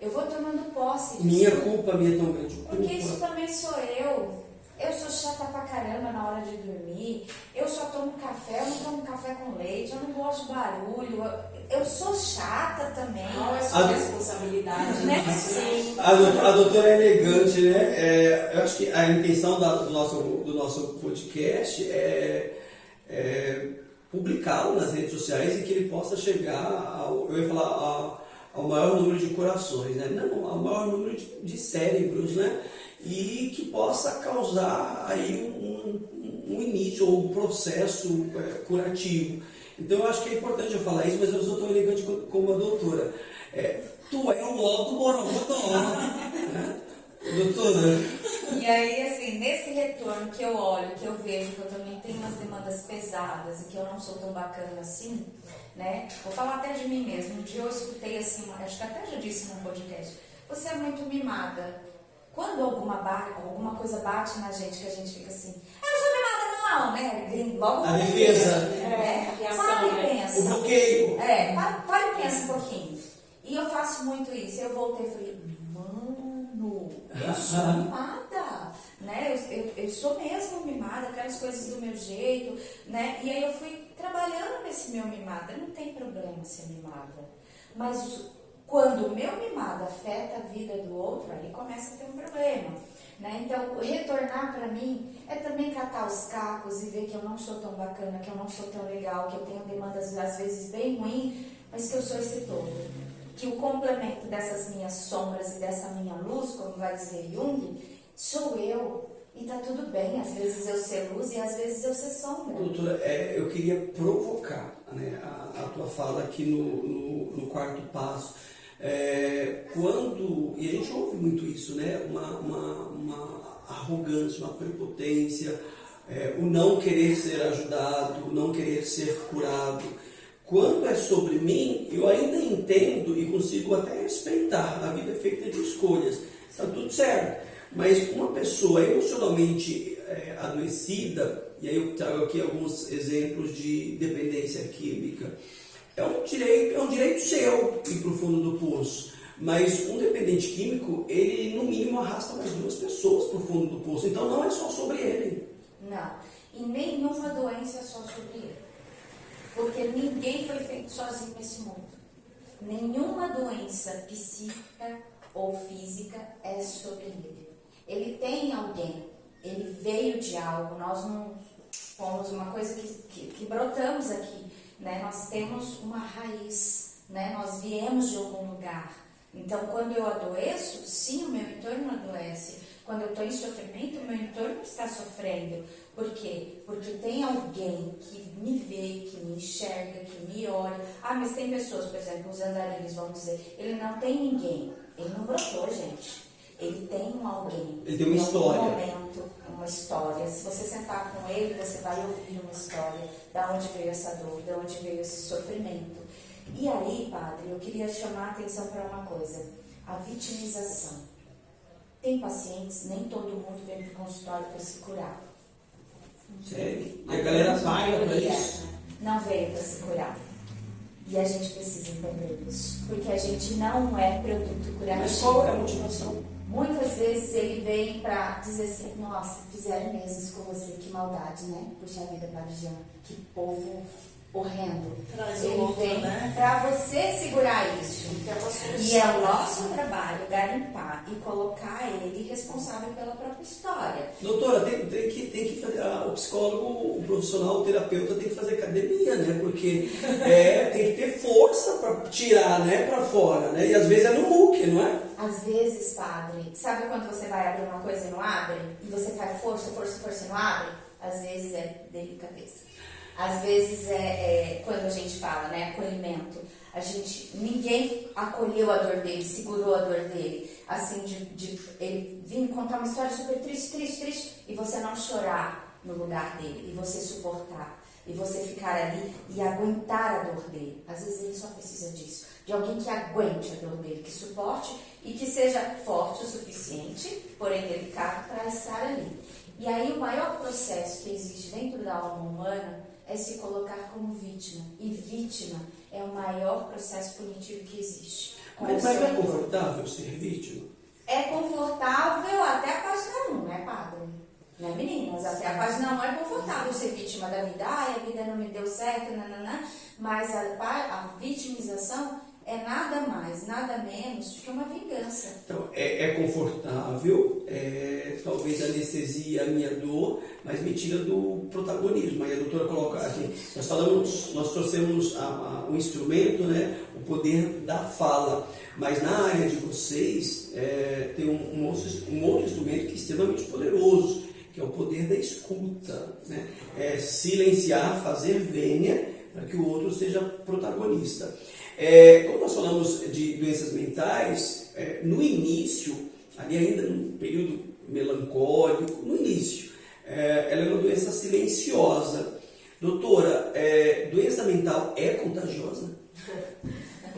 eu vou tomando posse disso. Minha culpa, minha tão grande culpa. Porque isso também sou eu. Eu sou chata pra caramba na hora de dormir. Eu só tomo café, eu não tomo café com leite, eu não gosto de barulho. Eu sou chata também. Qual é a sua responsabilidade? Né? Sim. A doutora é elegante, né? Eu acho que a intenção do nosso podcast é publicá-lo nas redes sociais e que ele possa chegar eu ia falar ao maior número de corações, né? Não, ao maior número de cérebros, né? E que possa causar aí um início ou um processo curativo. Então eu acho que é importante eu falar isso, mas eu não sou tão elegante como a doutora. Tu é o logo do Borogodó, né? Doutora. E aí, assim, nesse retorno que eu olho, que eu vejo que eu também tenho umas demandas pesadas e que eu não sou tão bacana assim, né? Vou falar até de mim mesmo. Um dia eu escutei assim, acho que até já disse num podcast, você é muito mimada. Quando alguma coisa bate na gente, que a gente fica assim, eu não sou mimada não, né? Vem logo A defesa. Para e pensa. O bloqueio. Para e pensa um pouquinho. E eu faço muito isso. Eu voltei e falei, mano, eu sou mimada, né? Eu sou mesmo mimada, aquelas coisas do meu jeito, né? E aí eu fui trabalhando nesse meu mimada. Não tem problema ser mimada. Mas quando o meu mimado afeta a vida do outro, aí começa a ter um problema, né? Então, retornar para mim é também catar os cacos e ver que eu não sou tão bacana, que eu não sou tão legal, que eu tenho demandas às vezes bem ruins, mas que eu sou esse todo. Que o complemento dessas minhas sombras e dessa minha luz, como vai dizer Jung, sou eu. E tá tudo bem, às vezes eu ser luz e às vezes eu ser sombra. Doutora, eu queria provocar, né, a tua fala aqui no quarto passo. E a gente ouve muito isso, né? Uma arrogância, uma prepotência, o não querer ser ajudado, o não querer ser curado. Quando é sobre mim, eu ainda entendo e consigo até respeitar. A vida é feita de escolhas, está tudo certo. Mas uma pessoa emocionalmente adoecida, e aí eu trago aqui alguns exemplos de dependência química, é um direito seu ir para o fundo do poço. Mas um dependente químico, ele no mínimo arrasta mais 2 pessoas para o fundo do poço. Então não é só sobre ele. Não. E nenhuma doença é só sobre ele. Porque ninguém foi feito sozinho nesse mundo. Nenhuma doença psíquica ou física é sobre ele. Ele tem alguém. Ele veio de algo. Nós não fomos uma coisa que brotamos aqui. Né? Nós temos uma raiz, né? Nós viemos de algum lugar. Então, quando eu adoeço, sim, o meu entorno adoece. Quando eu estou em sofrimento, o meu entorno está sofrendo. Por quê? Porque tem alguém que me vê, que me enxerga, que me olha. Ah, mas tem pessoas, por exemplo, os andarilhos vão dizer, ele não tem ninguém. Ele não brotou, gente. Ele tem um alguém. Ele tem uma história. Um momento, uma história. Se você sentar com ele, você vai ouvir uma história. Da onde veio essa dor, da onde veio esse sofrimento. E aí, padre, eu queria chamar a atenção para uma coisa. A vitimização. Tem pacientes, nem todo mundo vem para o consultório para se curar. Sério? E a galera paga para isso. Não veio para se curar. E a gente precisa entender isso. Porque a gente não é produto curativo. Mas qual é a motivação? Muitas vezes ele vem para dizer assim, nossa, fizeram mesmo isso com você, que maldade, né? Puxa vida, Babijan, que povo horrendo. Traz Ele outro, vem né? para você segurar isso. E é o nosso trabalho garimpar e colocar ele responsável pela própria história. Doutora, tem que fazer, o psicólogo, o profissional, o terapeuta tem que fazer academia, né? Porque tem que ter força para tirar, né, para fora, né? E às vezes é no muque, não é? Às vezes, padre, sabe quando você vai abrir uma coisa e não abre? E você faz força e não abre? Às vezes é delicadeza. Às vezes quando a gente fala, né, acolhimento, ninguém acolheu a dor dele, segurou a dor dele, assim, de ele vir contar uma história super triste, e você não chorar no lugar dele, e você suportar, e você ficar ali e aguentar a dor dele. Às vezes ele só precisa disso, de alguém que aguente a dor dele, que suporte e que seja forte o suficiente, porém delicado, para estar ali. E aí o maior processo que existe dentro da alma humana é se colocar como vítima. E vítima é o maior processo punitivo que existe. Mas é confortável ser vítima? É confortável até a página 1, né, padre? Né, meninas? Até a página 1 é confortável ser vítima da vida. Ai, a vida não me deu certo, nananã. Mas a vitimização é nada mais, nada menos do que uma vingança. Então, é confortável, talvez anestesia a minha dor, mas me tira do protagonismo. Aí a doutora coloca assim, nós trouxemos um instrumento, né, o poder da fala, mas na área de vocês tem um outro instrumento que é extremamente poderoso, que é o poder da escuta, né? Silenciar, fazer vênia, para que o outro seja protagonista. Quando nós falamos de doenças mentais, no início ali ainda no período melancólico, no início. Ela é uma doença silenciosa. Doutora, doença mental é contagiosa?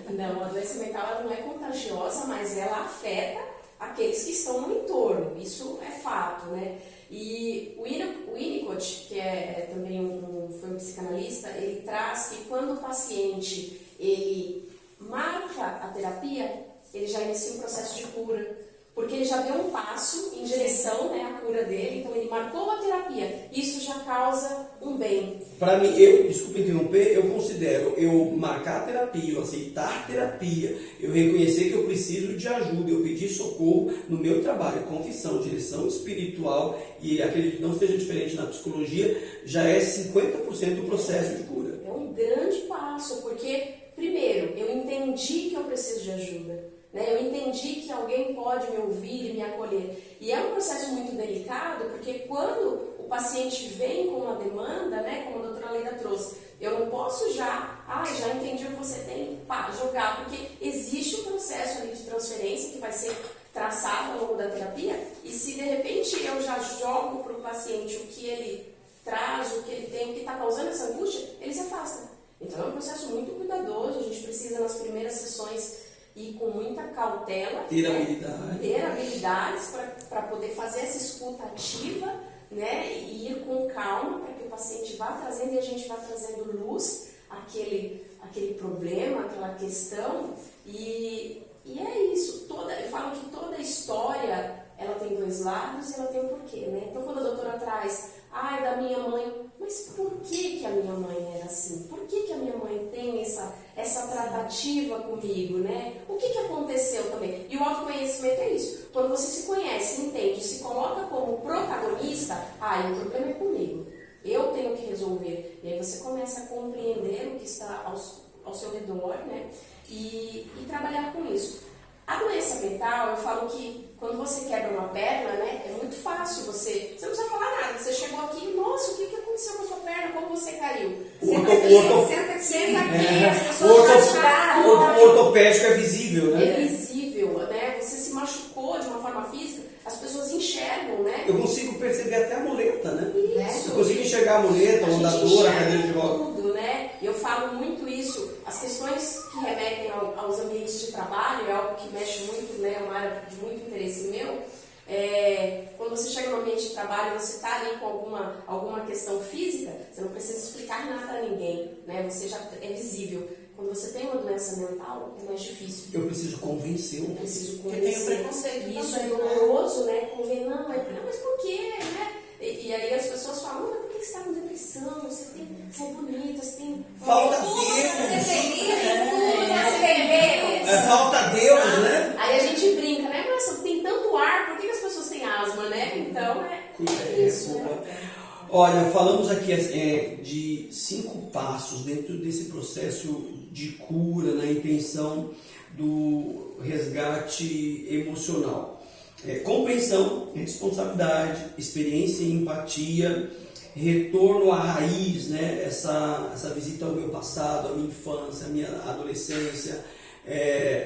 Não, a doença mental ela não é contagiosa, mas ela afeta aqueles que estão no entorno, isso é fato, né? E o Winnicott, que também foi um psicanalista, ele traz que quando o paciente ele marca a terapia, ele já inicia um processo de cura, porque ele já deu um passo em direção, né, à cura dele, então ele marcou a terapia, isso já causa um bem. Para mim, desculpa interromper, eu considero eu marcar a terapia, eu aceitar a terapia, eu reconhecer que eu preciso de ajuda, eu pedir socorro no meu trabalho, confissão, direção espiritual, e acredito que não seja diferente na psicologia, já é 50% do processo de cura. É um grande passo, porque, primeiro, eu entendi que eu preciso de ajuda. Eu entendi que alguém pode me ouvir e me acolher. E é um processo muito delicado, porque quando o paciente vem com uma demanda, né, como a doutora Leida trouxe, eu não posso já entendi o que você tem, jogar, porque existe um processo ali de transferência que vai ser traçado ao longo da terapia, e se de repente eu já jogo para o paciente o que ele traz, o que ele tem, o que está causando essa angústia, ele se afasta. Então é um processo muito cuidadoso, a gente precisa nas primeiras sessões e com muita cautela, ter habilidades para poder fazer essa escuta ativa, né, e ir com calma para que o paciente vá trazendo e a gente vá trazendo luz àquele problema, àquela questão, e é isso. Eu falo que toda história ela tem dois lados e ela tem um porquê, né? Então quando a doutora traz, da minha mãe, mas por que a minha mãe era assim? Por que a minha mãe tem essa tratativa comigo, né? O que aconteceu também? E o autoconhecimento é isso. Quando você se conhece, entende, se coloca como protagonista, o problema é comigo. Eu tenho que resolver. E aí você começa a compreender o que está ao seu redor, né? E trabalhar com isso. A doença mental, eu falo que quando você quebra uma perna, né, é muito fácil, você não precisa falar nada, você chegou aqui, nossa, o que aconteceu com a sua perna, como você caiu? Senta aqui, as pessoas o ortopédico é visível, né? É visível, né, você se machucou de uma forma física, as pessoas enxergam, né? Eu consigo perceber até a muleta, né? Isso. Eu consigo enxergar a muleta, a ondadora, a cadeira de roda. Tudo, né? Eu falo muito isso. As questões que remetem aos ambientes de trabalho é algo que mexe muito, né? É uma área de muito interesse meu. Quando você chega no ambiente de trabalho, você está ali com alguma questão física, você não precisa explicar nada a ninguém, né? Você já é visível. Quando você tem uma doença mental, é mais difícil. Eu preciso convencer. Eu preciso Porque convencer. tem o preconceito Isso também, é doloroso, né? Convencer, mas por quê, né? E aí as pessoas falam, mas por que você está com depressão? Você é bonita, você tem... Falta Tudo Deus. pra ser feliz, tudo pra ser Deus. Falta Deus, né? Aí a gente brinca, né? Mas tem tanto ar, por que as pessoas têm asma, né? Então é isso, né? Olha, falamos aqui de 5 passos dentro desse processo de cura, na intenção do resgate emocional. Compreensão, responsabilidade, experiência e empatia, retorno à raiz, né? Essa visita ao meu passado, à minha infância, à minha adolescência,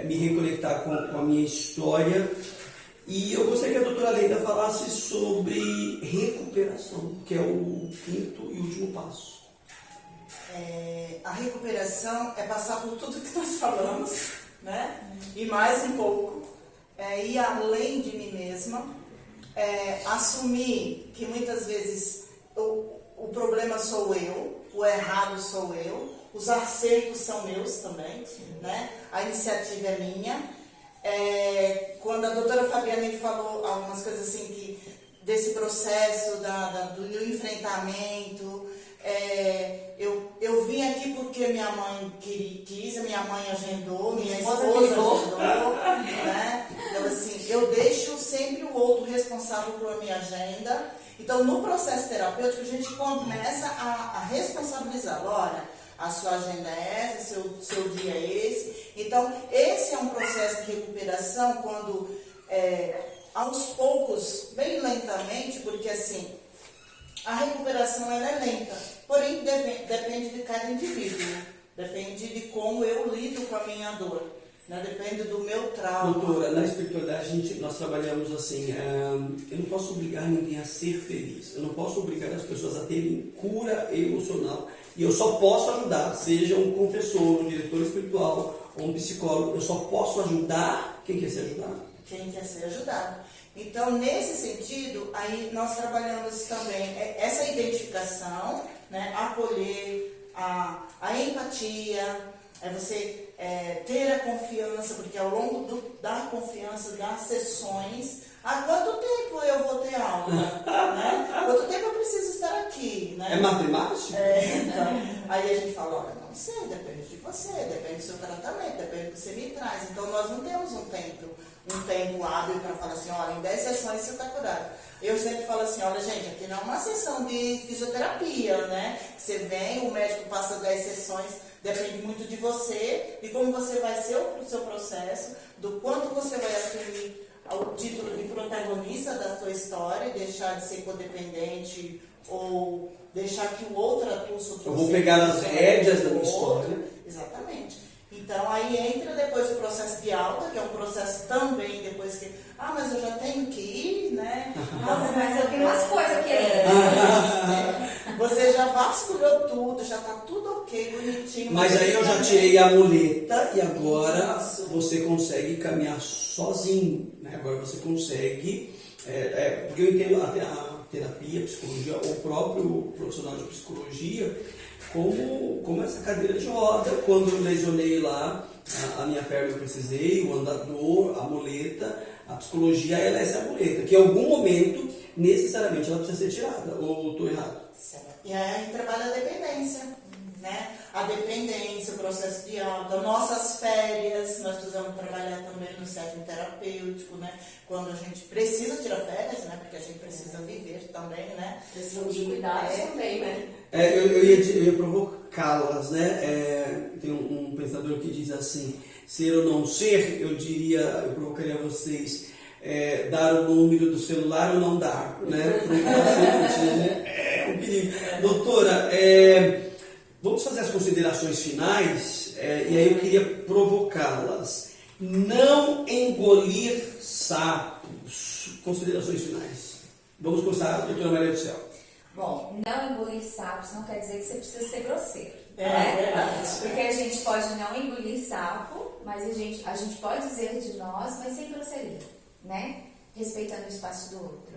me reconectar com a minha história. E eu gostaria que a doutora Leida falasse sobre recuperação, que é o 5º e último passo. A recuperação é passar por tudo que nós falamos, né? E mais um pouco. Ir além de mim mesma, assumir que muitas vezes o problema sou eu, o errado sou eu, os acertos são meus também, né? A iniciativa é minha. Quando a doutora Fabiana falou algumas coisas assim, desse processo do enfrentamento, eu vim aqui porque minha mãe quis, a minha mãe agendou, minha esposa agendou, né? Então assim, eu deixo sempre o outro responsável pela minha agenda. Então no processo terapêutico a gente começa a responsabilizar, olha, a sua agenda é essa, seu dia é esse. Então, esse é um processo de recuperação quando, aos poucos, bem lentamente, porque assim, a recuperação ela é lenta, porém depende de cada indivíduo, depende de como eu lido com a minha dor. né? Depende do meu trauma. Doutora, na espiritualidade nós trabalhamos assim, eu não posso obrigar ninguém a ser feliz, eu não posso obrigar as pessoas a terem cura emocional, e eu só posso ajudar, seja um confessor, um diretor espiritual ou um psicólogo, eu só posso ajudar quem quer ser ajudado. Quem quer ser ajudado. Então, nesse sentido, aí nós trabalhamos também essa identificação, né? Acolher, a empatia, você ter a confiança, porque ao longo da confiança, das sessões, há quanto tempo eu vou ter aula? Né? Quanto tempo eu preciso estar aqui? Né? É matemática? Então, aí a gente fala, olha, não sei, depende de você, depende do seu tratamento, depende do que você me traz. Então, nós não temos um tempo hábil para falar assim, olha, em 10 sessões você está curado. Eu sempre falo assim, olha, gente, aqui não é uma sessão de fisioterapia, né? Você vem, o médico passa 10 sessões, depende muito de você, de como você vai ser o seu processo, do quanto você vai assumir o título de protagonista da sua história, deixar de ser codependente ou deixar que o outro atue sobre você. Eu vou pegar as rédeas da minha história. Exatamente. Então, aí entra depois o processo de alta, que é um processo também, depois que... mas eu já tenho que ir, né? Nossa, mas eu tenho umas coisas aqui. Você já vasculhou tudo, já tá tudo ok, bonitinho. Mas aí eu já tirei a muleta e agora você consegue caminhar sozinho, né? Agora você consegue... porque eu entendo a terapia, a psicologia, o próprio profissional de psicologia... Como essa cadeira de roda, quando eu lesionei lá a minha perna, eu precisei, o andador, a muleta, a psicologia, ela é essa muleta, que em algum momento, necessariamente, ela precisa ser tirada, ou estou errado? Certo. E aí trabalha a dependência, né? A dependência, o processo de alta, nossas férias, nós precisamos trabalhar também no setting terapêutico, né? Quando a gente precisa tirar férias, né? Porque a gente precisa viver também, né? Precisamos de cuidados também, né? Eu ia provocá-las, né? Tem um pensador que diz assim, ser ou não ser, eu provocaria vocês, dar o número do celular ou não dar, né? Para o paciente, né? É um perigo. Doutora, vamos fazer as considerações finais, e aí eu queria provocá-las. Não engolir sapos. Considerações finais. Vamos começar, doutora Maria do Céu. Bom, não engolir sapos não quer dizer que você precisa ser grosseiro. Verdade. Porque a gente pode não engolir sapo, mas a gente pode dizer de nós, mas sem grosseria, né? Respeitando o espaço do outro.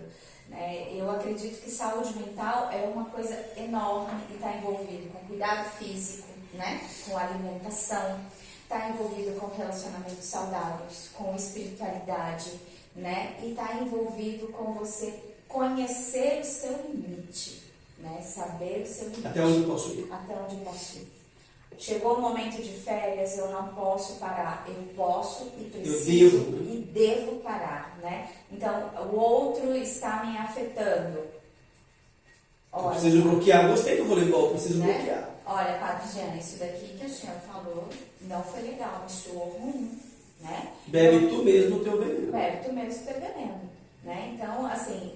Né? Eu acredito que saúde mental é uma coisa enorme e está envolvido com cuidado físico, né? Com alimentação, está envolvido com relacionamentos saudáveis, com espiritualidade, né? E está envolvido com você conhecer o seu limite, né? Saber o seu limite. Até onde eu posso ir? Até onde eu posso ir. Chegou o momento de férias, eu não posso parar. Eu posso e preciso e devo parar, né? Então, o outro está me afetando. Olha, eu preciso bloquear. Gostei do voleibol, preciso bloquear. Olha, Padre Jana, isso daqui que o senhor falou não foi legal, me soou ruim, né? Bebe tu mesmo o teu veneno. Bebe tu mesmo o teu veneno, né? Então, assim,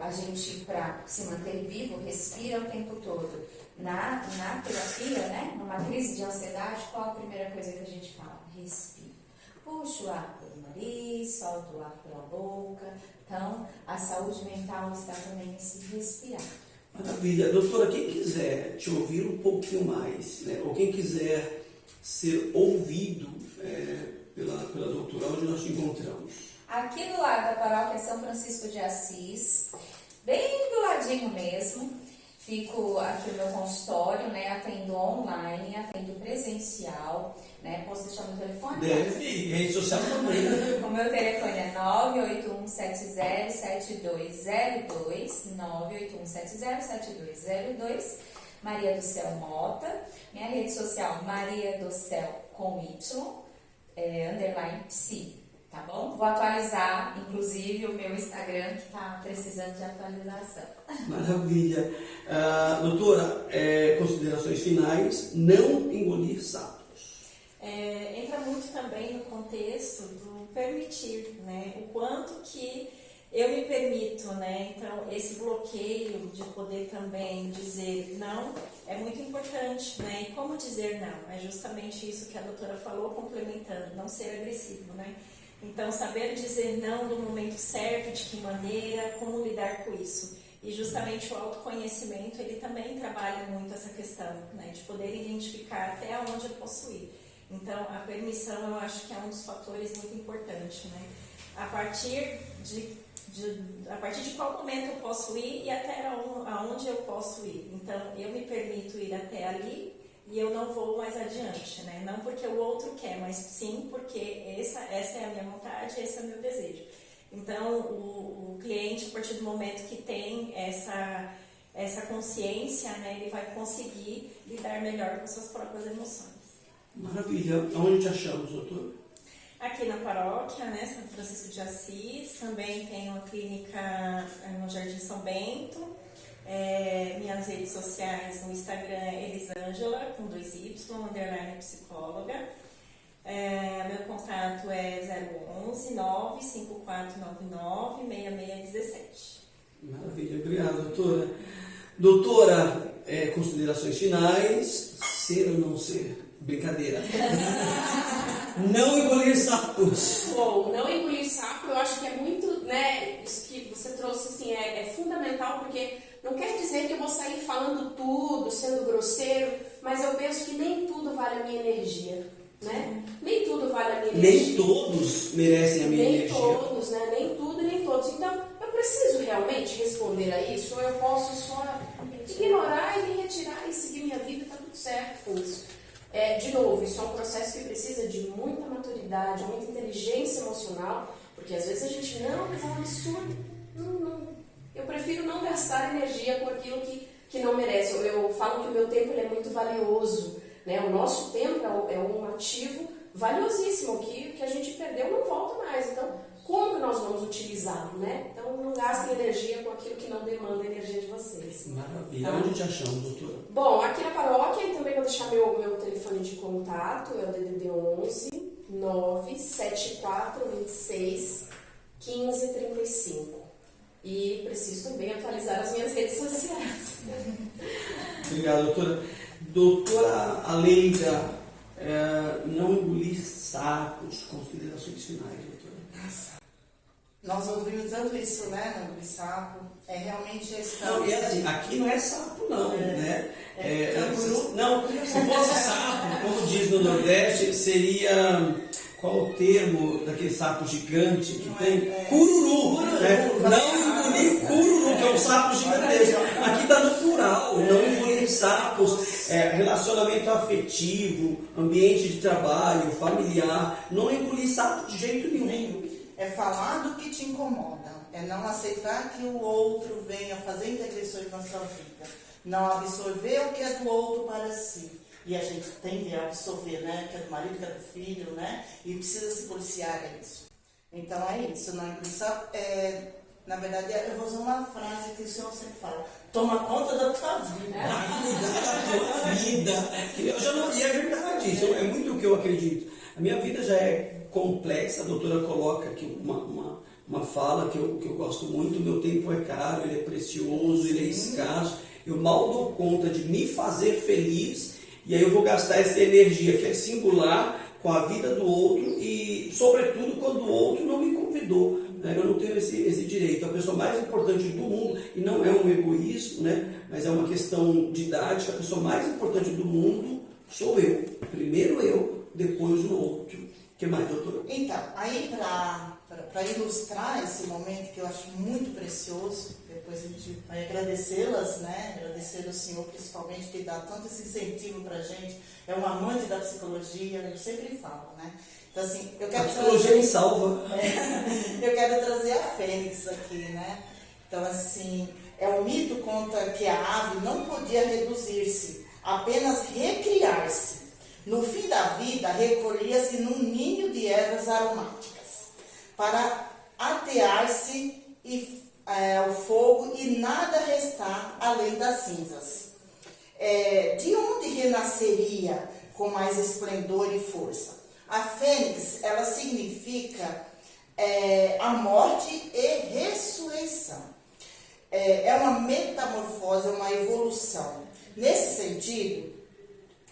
a gente, para se manter vivo, respira o tempo todo. Na terapia, né? Numa crise de ansiedade, qual a primeira coisa que a gente fala? Respira. Puxa o ar pelo nariz, solta o ar pela boca. Então, a saúde mental está também nesse respirar. Maravilha. Doutora, quem quiser te ouvir um pouquinho mais, né? Ou quem quiser ser ouvido pela doutora, onde nós te encontramos? Aqui do lado da paróquia São Francisco de Assis, bem do ladinho mesmo. Fico aqui no meu consultório, né? Atendo online, atendo presencial, né? Posso deixar meu telefone? Deve, rede social também. O meu telefone é 981707202, 981707202, Maria do Céu Mota. Minha rede social, Maria do Céu com Y, _ psi. Tá bom? Vou atualizar, inclusive, o meu Instagram, que está precisando de atualização. Maravilha. Doutora, considerações finais, não engolir sapos. Entra muito também no contexto do permitir, né? O quanto que eu me permito, né? Então, esse bloqueio de poder também dizer não é muito importante, né? E como dizer não? É justamente isso que a doutora falou, complementando, não ser agressivo, né? Então, saber dizer não no momento certo, de que maneira, como lidar com isso. E justamente o autoconhecimento, ele também trabalha muito essa questão, né? De poder identificar até onde eu posso ir. Então, a permissão, eu acho que é um dos fatores muito importantes, né? A partir de qual momento eu posso ir e até aonde eu posso ir. Então, eu me permito ir até ali e eu não vou mais adiante, né? Não porque o outro quer, mas sim porque essa é a minha vontade, esse é o meu desejo. Então, o cliente, a partir do momento que tem essa consciência, né, ele vai conseguir lidar melhor com suas próprias emoções. Maravilha. Onde te achamos, doutor? Aqui na paróquia, né, São Francisco de Assis, também tem uma clínica no Jardim São Bento. Minhas redes sociais no Instagram é Elisângela, com 2Y, _ psicóloga. Meu contato é 011 95499 6617. Maravilha, obrigado, doutora. Doutora, considerações finais, ser ou não ser? Brincadeira. Não engolir sapos. Bom, não engolir sapo, eu acho que é muito, né, isso que você trouxe, assim, é fundamental, porque não quer dizer que eu vou sair falando tudo, sendo grosseiro, mas eu penso que nem tudo vale a minha energia, né? Nem tudo vale a minha energia. Nem todos merecem a minha energia. Nem todos, né? Nem tudo, nem todos. Então, eu preciso realmente responder a isso, ou eu posso só ignorar e me retirar e seguir minha vida, tá tudo certo com isso. De novo, isso é um processo que precisa de muita maturidade, muita inteligência emocional, porque às vezes a gente, não, mas é um absurdo. Não. Eu prefiro não gastar energia com aquilo que não merece. Eu falo que o meu tempo ele é muito valioso, né? O nosso tempo é um ativo valiosíssimo, que a gente perdeu não volta mais. Então, como que nós vamos utilizá-lo, né? Então, não gastem energia com aquilo que não demanda energia de vocês. Maravilha. Tá? Onde te achamos, doutora? Bom, aqui na paróquia, também vou deixar meu telefone de contato, é o DDD 11 97426 1535. E preciso também atualizar as minhas redes sociais. Obrigado, doutora. Doutora Aleida, não engolir sapos, considerações finais, doutora. Nós ouvimos tanto isso, né, no engolir sapo. É realmente esse Não, e assim, aqui não é sapo, não, né? Não, se fosse sapo, como diz no Nordeste, seria. Qual o termo daquele sapo gigante que tem? Cururu, né? Não engolir cururu, que é um sapo gigantesco. Aqui está no plural, não engolir sapos, relacionamento afetivo, ambiente de trabalho, familiar. Não engolir sapo de jeito nenhum. É falar do que te incomoda, é não aceitar que o outro venha fazer intervenções na sua vida, não absorver o que é do outro para si. E a gente tende a absorver, né, que é do marido, que é do filho, né, e precisa se policiar isso. Então é isso, não é isso. Na verdade, eu vou usar uma frase que o senhor sempre fala: toma conta da tua vida. Vai cuidar da tua vida. E é verdade, isso é muito o que eu acredito. A minha vida já é complexa, a doutora coloca aqui uma fala que eu gosto muito: o meu tempo é caro, ele é precioso, ele é escasso, eu mal dou conta de me fazer feliz, e aí eu vou gastar essa energia que é singular com a vida do outro e, sobretudo, quando o outro não me convidou. Né? Eu não tenho esse direito. A pessoa mais importante do mundo, e não é um egoísmo, né? Mas é uma questão didática, a pessoa mais importante do mundo sou eu. Primeiro eu, depois o outro. O que mais, doutora? Então, aí para ilustrar esse momento que eu acho muito precioso, depois a gente vai agradecê-las, né? Agradecer ao senhor principalmente, que dá tanto esse incentivo para a gente, é um amante da psicologia, eu sempre falo, né? Então, assim, eu quero a psicologia me salva. Eu quero trazer a Fênix aqui, né? Então, assim, é um mito conta que a ave não podia reduzir-se, apenas recriar-se. No fim da vida, recolhia-se num ninho de ervas aromáticas para atear-se ao fogo e nada restar além das cinzas. De onde renasceria com mais esplendor e força? A fênix, ela significa a morte e ressurreição. É uma metamorfose, é uma evolução. Nesse sentido,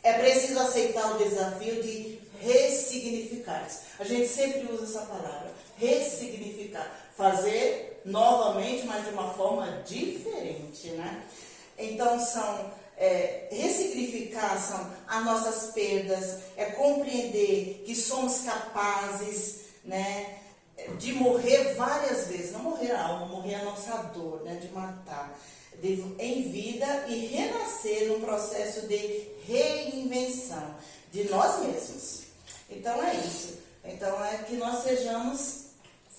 é preciso aceitar o desafio de ressignificar. A gente sempre usa essa palavra, ressignificar. Fazer novamente, mas de uma forma diferente, né? Então, ressignificar são as nossas perdas, compreender que somos capazes, né, de morrer várias vezes, não morrer a alma, morrer a nossa dor, né, de matar, em vida e renascer num processo de reinvenção de nós mesmos. Então é isso. Então é que nós sejamos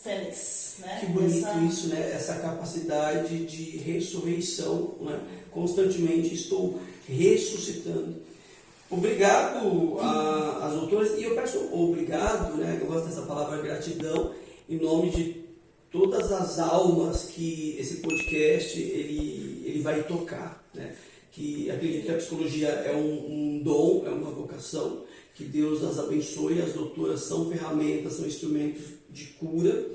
fênix, né? Que bonito isso, né? Essa capacidade de ressurreição, né? Constantemente estou ressuscitando. Obrigado às doutoras, e eu peço obrigado, né? Eu gosto dessa palavra gratidão, em nome de todas as almas que esse podcast ele vai tocar, né? Que acredito que a psicologia é um dom, é uma vocação, que Deus as abençoe. As doutoras são ferramentas, são instrumentos de cura,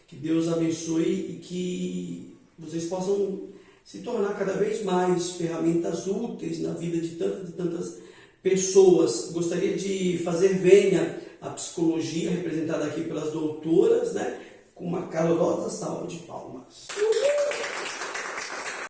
que Deus abençoe e que vocês possam se tornar cada vez mais ferramentas úteis na vida de tantas pessoas. Gostaria de fazer vênia a psicologia, representada aqui pelas doutoras, né? Com uma calorosa salva de palmas.